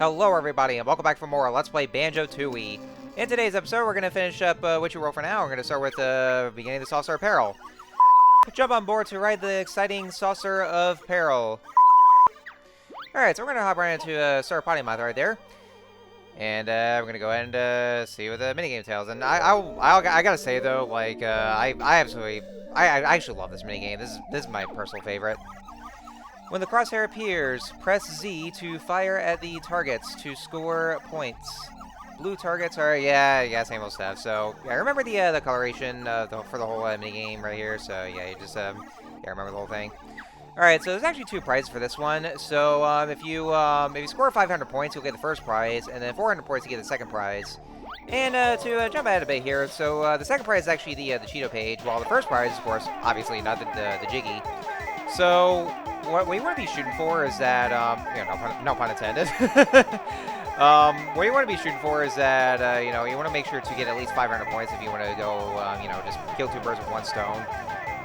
Hello everybody and welcome back for more Let's Play Banjo-Tooie. In today's episode we're going to finish up what you wrote for now. We're going to start with the beginning of the Saucer of Peril. Jump on board to ride the exciting Saucer of Peril. Alright, so we're going to hop right into Star Potty Mouth right there. And we're going to go ahead and see what the minigame tells. And I gotta say though, like, I actually love this minigame. This is my personal favorite. When the crosshair appears, press Z to fire at the targets to score points. Blue targets are, yeah, same old stuff. So, yeah, remember the coloration for the whole minigame right here. So, yeah, you just, remember the whole thing. Alright, so there's actually 2 prizes for this one. So, if you score 500 points, you'll get the first prize, and then 400 points, you get the second prize. And to jump ahead a bit here, so the second prize is actually the Cheeto page, while the first prize, of course, obviously not the Jiggy. So, what you want to be shooting for is that, no pun intended. What you want to be shooting for is that, you want to make sure to get at least 500 points if you want to go, just kill 2 birds with 1 stone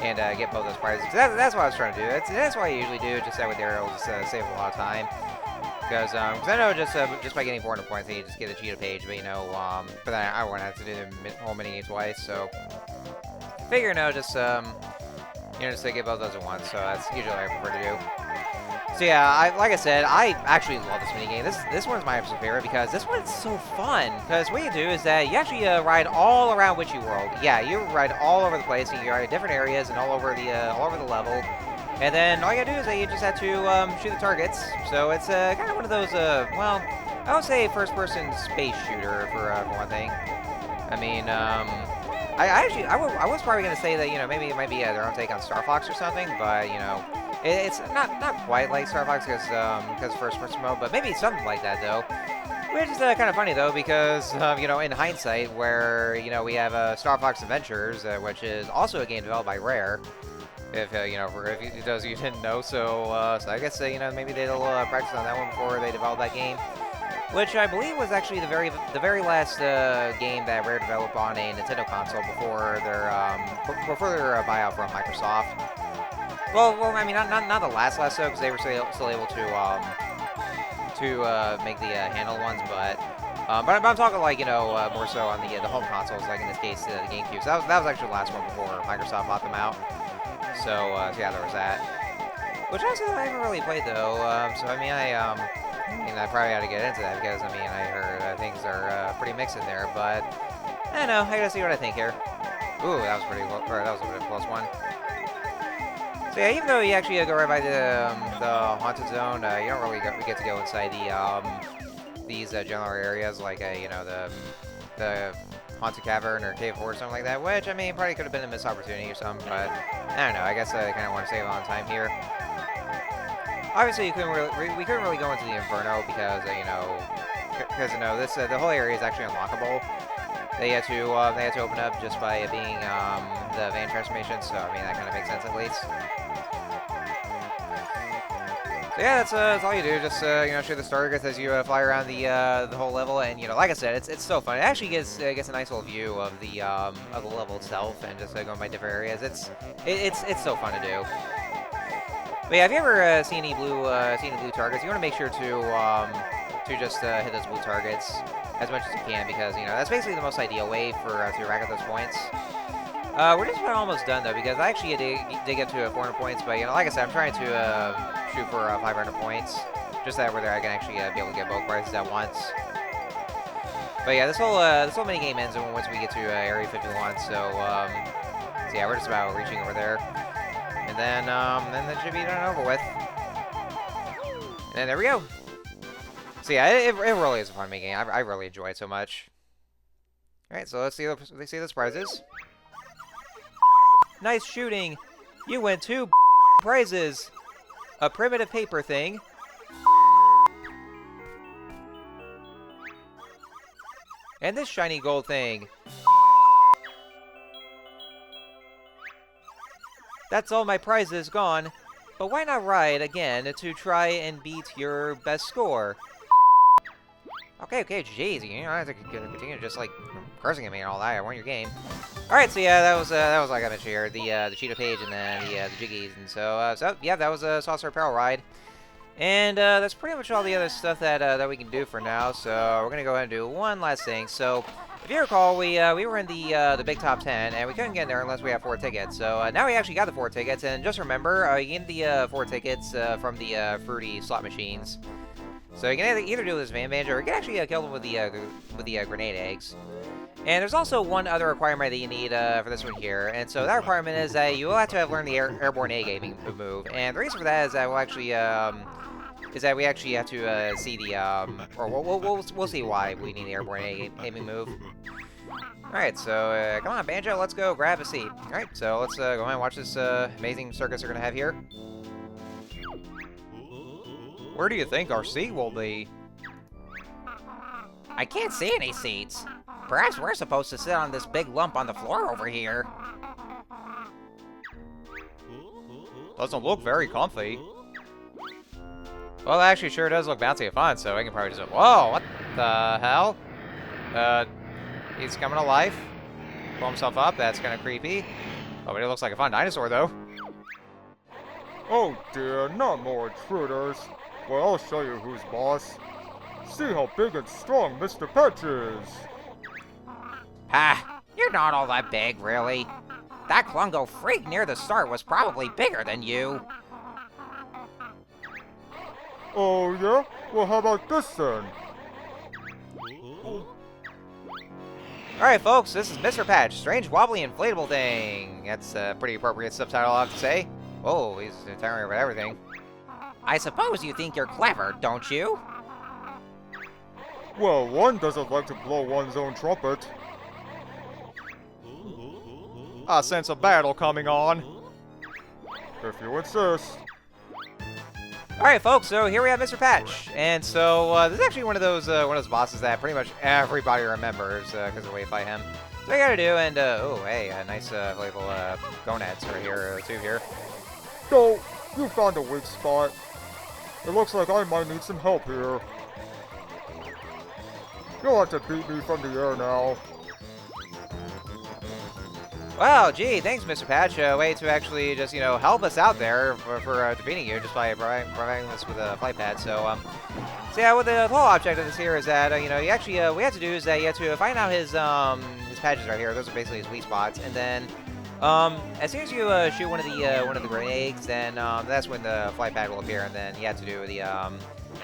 and get both those prizes. That's what I was trying to do. That's what I usually do. Just that with there, it'll just save a lot of time. Because I know just by getting 400 points, you just get a Cheeto page, but but then I won't have to do the whole minigame twice. So, figure just just to get both those at once, so that's usually what I prefer to do. So yeah, like I said, I actually love this minigame. This one's my absolute favorite because this one's so fun. Because what you do is that you actually ride all around Witchy World. Yeah, you ride all over the place, and you ride different areas and all over the level. And then all you gotta do is that you just have to shoot the targets. So it's kind of one of those, well, I would say first-person space shooter for one thing. I mean, I was probably gonna say that maybe it might be their own take on Star Fox or something, but it's not quite like Star Fox because first person mode, but maybe something like that though. Which is kind of funny though because in hindsight, where we have Star Fox Adventures, which is also a game developed by Rare. If if those of you didn't know, so I guess maybe they did a little practice on that one before they developed that game. Which I believe was actually the very last game that Rare developed on a Nintendo console before their buyout from Microsoft. Well, I mean, not the last though, because they were still able to make the handheld ones, but I'm talking like more so on the home consoles, like in this case the GameCube. So that was actually the last one before Microsoft bought them out. So yeah, there was that. Which actually I haven't really played though. So I mean I probably ought to get into that because, I heard things are pretty mixed in there, but I don't know. I gotta see what I think here. Ooh, that was pretty close. That was a bit of a close one. So yeah, even though you actually go right by the haunted zone, you don't really get to go inside these general areas like the haunted cavern or cave or something like that. Which probably could have been a missed opportunity or something, but I don't know. I guess I kind of want to save on time here. Obviously, we couldn't really go into the Inferno because the whole area is actually unlockable. They had to open up just by being the van transformation. So that kind of makes sense at least. So yeah, that's all you do. Just shoot the targets as you fly around the whole level, and like I said, it's so fun. It actually gets a nice little view of the level itself, and just going by different areas. It's so fun to do. But yeah, if you ever seen any blue targets, you want to make sure to just hit those blue targets as much as you can because that's basically the most ideal way to rack up those points. We're just about almost done though because I actually did get to 400 points, but like I said, I'm trying to shoot for 500 points, just that where I can actually be able to get both prizes at once. But yeah, this whole mini game ends once we get to Area 51. So yeah, we're just about reaching over there. And then that should be done over with. And there we go. So yeah, it really is a fun game. I really enjoy it so much. Alright, so let's see the prizes. Nice shooting! You win 2 prizes! A primitive paper thing. And this shiny gold thing. That's all my prizes gone, but why not ride again to try and beat your best score? Okay, jeez, you don't have to continue just like cursing at me and all that. I want your game. All right, so yeah, that was like I mentioned here, the Cheeto page and then the Jiggies, and so yeah, that was a Saucer of Peril ride. And that's pretty much all the other stuff that we can do for now. So we're gonna go ahead and do one last thing. So if you recall, we were in the big top 10, and we couldn't get in there unless we have 4 tickets. So now we actually got the 4 tickets, and just remember, you get the 4 tickets from the fruity slot machines. So you can either do this Van Banjo, or you can actually kill them with the grenade eggs. And there's also one other requirement that you need for this one here, and so that requirement is that you will have to have learned the airborne A-gaming move. And the reason for that is that we actually have to see the or we'll see why we need the airborne A-gaming move. All right, so come on, Banjo, let's go grab a seat. All right, so let's go ahead and watch this amazing circus we're gonna have here. Where do you think our seat will be? I can't see any seats. Perhaps we're supposed to sit on this big lump on the floor over here. Doesn't look very comfy. Well, it actually sure does look bouncy and fun, so I can probably just... Whoa, what the hell? He's coming to life. Pull himself up, that's kind of creepy. Oh, but it looks like a fun dinosaur, though. Oh dear, not more intruders. Well, I'll show you who's boss. See how big and strong Mr. Patch is. Ha! You're not all that big, really. That Klungo freak near the start was probably bigger than you. Oh yeah? Well, how about this then? Alright, folks, this is Mr. Patch, strange wobbly inflatable thing. That's a pretty appropriate subtitle, I'll have to say. Oh, he's towering over everything. I suppose you think you're clever, don't you? Well, one doesn't like to blow one's own trumpet. I sense a battle coming on. If you insist. Alright, folks, so here we have Mr. Patch. And so, this is actually one of those bosses that pretty much everybody remembers, because of the way you fight him. So you gotta do, and, oh, hey, a nice, little, gonads right here, too, here. So, you found a weak spot. It looks like I might need some help here. You'll have to beat me from the air now. Wow, gee, thanks, Mr. Patch. Way to actually just, help us out there for defeating you just by providing us with a flight pad. So yeah, what the whole object of this here is that, you actually, what you have to do is that you have to find out his patches right here. Those are basically his weak spots. And then, as soon as you shoot one of the grenade eggs, then that's when the flight pad will appear. And then you have to do the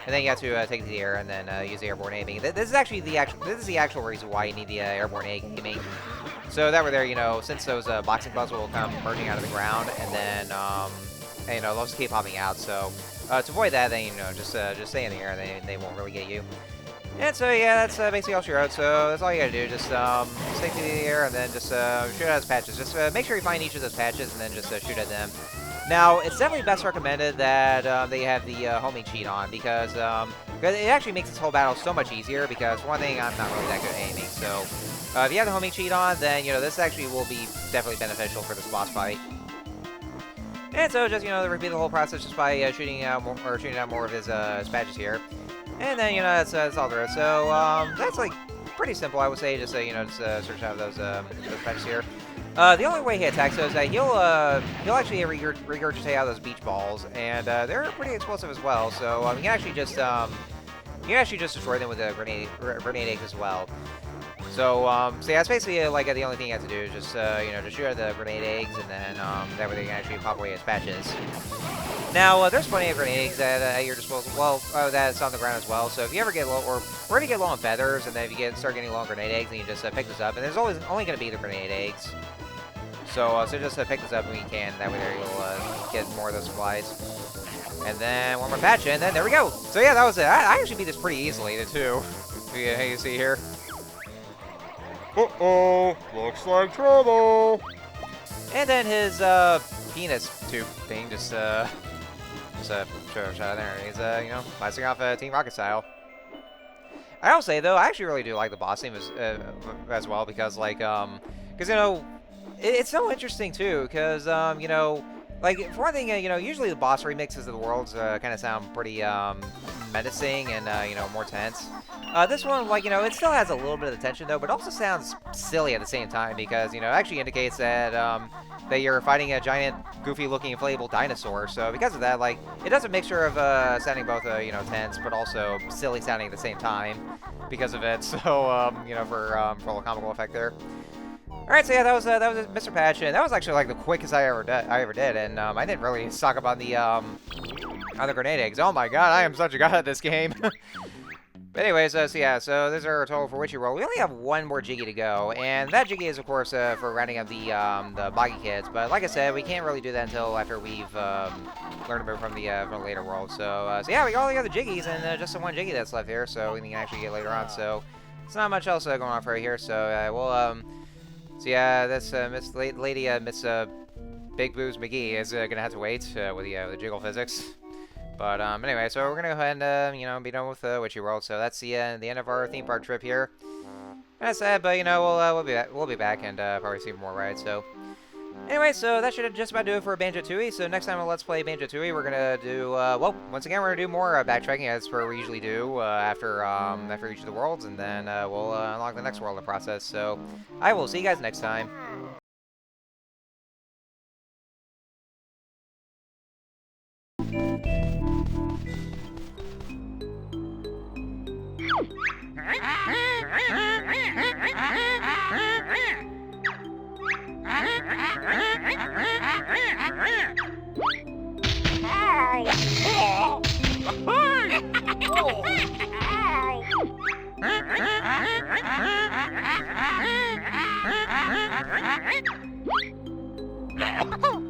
and then you have to take it to the air and then use the airborne aiming. This is actually the actual reason why you need the airborne aiming. So that way there, since those boxing gloves will come emerging out of the ground, and then they'll just keep popping out. So to avoid that, then just stay in the air, and they won't really get you. And so yeah, that's basically all she wrote. So that's all you gotta do. Just stay through the air, and then just shoot at his patches. Just make sure you find each of those patches, and then just shoot at them. Now, it's definitely best recommended that they have the homing cheat on, because it actually makes this whole battle so much easier, because for one thing, I'm not really that good at aiming. So if you have the homing cheat on, then, this actually will be definitely beneficial for this boss fight. And so just, repeat the whole process just by shooting out more of his patches here. And then, that's all there is. So that's, like, pretty simple, I would say. Just, search out those patches here. The only way he attacks those is that he'll actually regurgitate out those beach balls, and they're pretty explosive as well. So you can actually just destroy them with a grenade eggs as well. So yeah, it's basically like the only thing you have to do is just just shoot at the grenade eggs, and then that way they can actually pop away his patches. Now there's plenty of grenade eggs at your disposal. Well, that's on the ground as well. So if you ever get low, or if you get low on feathers, and then if you start getting low on grenade eggs, then you just pick this up. And there's only going to be the grenade eggs. So just pick this up when you can. That way there you'll get more of those supplies. And then one more patch, and then there we go. So yeah, that was it. I actually beat this pretty easily too. You see here. Uh-oh, looks like trouble. And then his penis tube thing just shot out there. He's blasting off Team Rocket style. I will say though, I actually really do like the boss theme as well, because it's so interesting too, because like for one thing, usually the boss remixes of the worlds kind of sound pretty menacing and more tense. This one, it still has a little bit of the tension though, but also sounds silly at the same time, because it actually indicates that that you're fighting a giant, goofy-looking inflatable dinosaur. So because of that, like, it does a mixture of sounding both, you know, tense, but also silly sounding at the same time because of it. So, you know, for a little comical effect there. All right, so yeah, that was Mr. Patch, and that was actually like the quickest I ever did, and I didn't really stock up on the grenade eggs. Oh my god, I am such a god at this game. But anyways, so yeah, so this is our total for Witchy Roll. We only have one more Jiggy to go, and that Jiggy is, of course, for rounding up the Boggy Kids. But like I said, we can't really do that until after we've learned a bit from the later world. So yeah, we got all the other Jiggies, and just the one Jiggy that's left here, so we can actually get later on. So it's not much else going on for here. So we'll so yeah, this Miss Big Boobs McGee is gonna have to wait with the jiggle physics. But anyway, so we're gonna go ahead and you know, be done with Witchy World. So that's the end of our theme park trip here. That's sad, but you know, we'll be back and probably see more rides. So anyway, so that should just about do it for Banjo-Tooie. So next time on Let's Play Banjo-Tooie, we're gonna do well, once again, we're gonna do more backtracking as per we usually do after each of the worlds, and then we'll unlock the next world in the process. So I will see you guys next time. Oh!